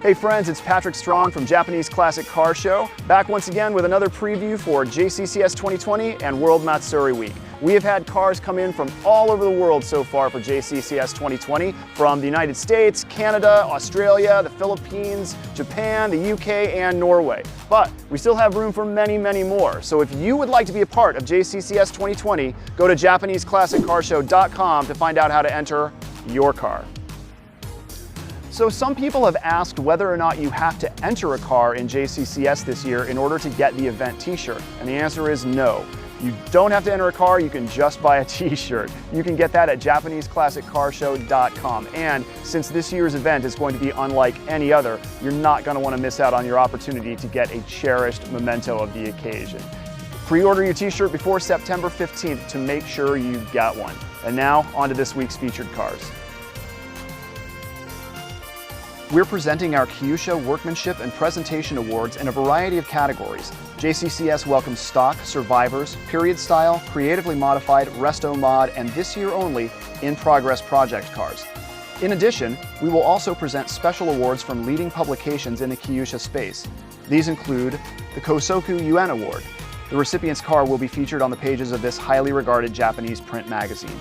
Hey friends, it's Patrick Strong from Japanese Classic Car Show, back once again with another preview for JCCS 2020 and World Matsuri Week. We have had cars come in from all over the world so far for JCCS 2020, from the United States, Canada, Australia, the Philippines, Japan, the UK, and Norway. But we still have room for many, many more. So if you would like to be a part of JCCS 2020, go to JapaneseClassicCarshow.com to find out how to enter your car. So some people have asked whether or not you have to enter a car in JCCS this year in order to get the event t-shirt, and the answer is no. You don't have to enter a car, you can just buy a t-shirt. You can get that at JapaneseClassicCarshow.com, and since this year's event is going to be unlike any other, you're not going to want to miss out on your opportunity to get a cherished memento of the occasion. Pre-order your t-shirt before September 15th to make sure you get one. And now, on to this week's featured cars. We're presenting our Kyusha Workmanship and Presentation Awards in a variety of categories. JCCS welcomes stock, survivors, period style, creatively modified, resto mod, and this year only, in-progress project cars. In addition, we will also present special awards from leading publications in the Kyusha space. These include the Kosoku UN Award. The recipient's car will be featured on the pages of this highly regarded Japanese print magazine.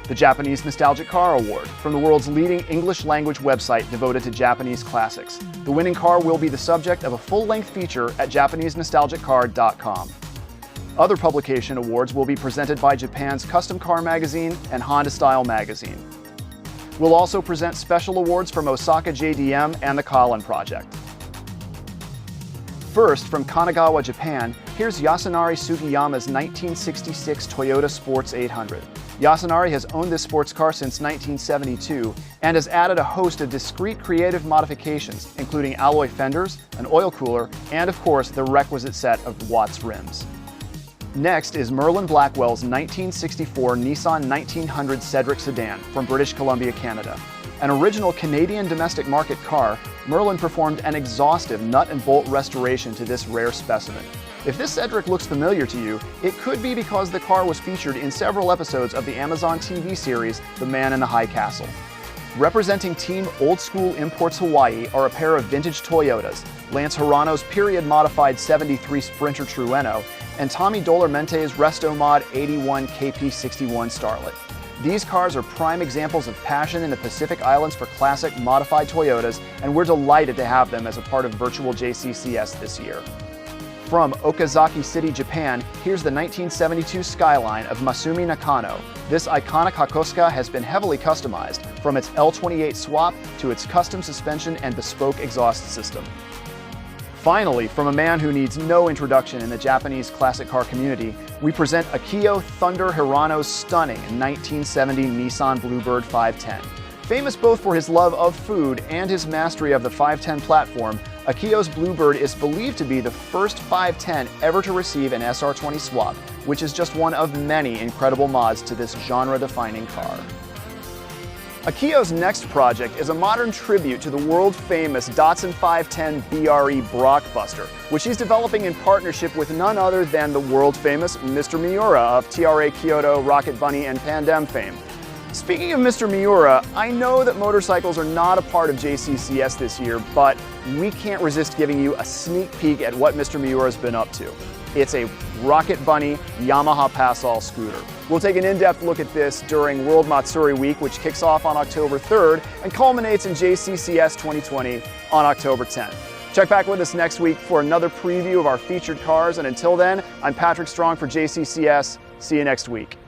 The Japanese Nostalgic Car Award from the world's leading English language website devoted to Japanese classics. The winning car will be the subject of a full-length feature at JapaneseNostalgicCar.com. Other publication awards will be presented by Japan's Custom Car Magazine and Honda Style Magazine. We'll also present special awards from osakajdm and the Colinproject. First, from Kanagawa, Japan, here's Yasunari Sugiyama's 1966 Toyota Sports 800. Yasunari has owned this sports car since 1972 and has added a host of discrete creative modifications, including alloy fenders, an oil cooler, and of course the requisite set of Watts rims. Next is Merlin Blackwell's 1964 Nissan 1900 Cedric sedan from British Columbia, Canada. An original Canadian domestic market car, Merlin performed an exhaustive nut and bolt restoration to this rare specimen. If this Cedric looks familiar to you, it could be because the car was featured in several episodes of the Amazon TV series, The Man in the High Castle. Representing Team Old School Imports Hawaii are a pair of vintage Toyotas, Lance Hirano's period-modified 73 Sprinter Trueno, and Tommy Dolermente's Resto Mod 81 KP61 Starlet. These cars are prime examples of passion in the Pacific Islands for classic modified Toyotas, and we're delighted to have them as a part of virtual JCCS this year. From Okazaki City, Japan, here's the 1972 Skyline of Masumi Nakano. This iconic Hakosuka has been heavily customized, from its L28 swap to its custom suspension and bespoke exhaust system. Finally, from a man who needs no introduction in the Japanese classic car community, we present Akio Thunder Hirano's stunning 1970 Nissan Bluebird 510. Famous both for his love of food and his mastery of the 510 platform, Akio's Bluebird is believed to be the first 510 ever to receive an SR20 swap, which is just one of many incredible mods to this genre-defining car. Akio's next project is a modern tribute to the world-famous Datsun 510 BRE Blockbuster, which he's developing in partnership with none other than the world-famous Mr. Miura of TRA Kyoto, Rocket Bunny, and Pandem fame. Speaking of Mr. Miura, I know that motorcycles are not a part of JCCS this year, but we can't resist giving you a sneak peek at what Mr. Miura's been up to. It's a Rocket Bunny Yamaha Passall scooter. We'll take an in-depth look at this during World Matsuri Week, which kicks off on October 3rd and culminates in JCCS 2020 on October 10th. Check back with us next week for another preview of our featured cars, and until then, I'm Patrick Strong for JCCS. See you next week.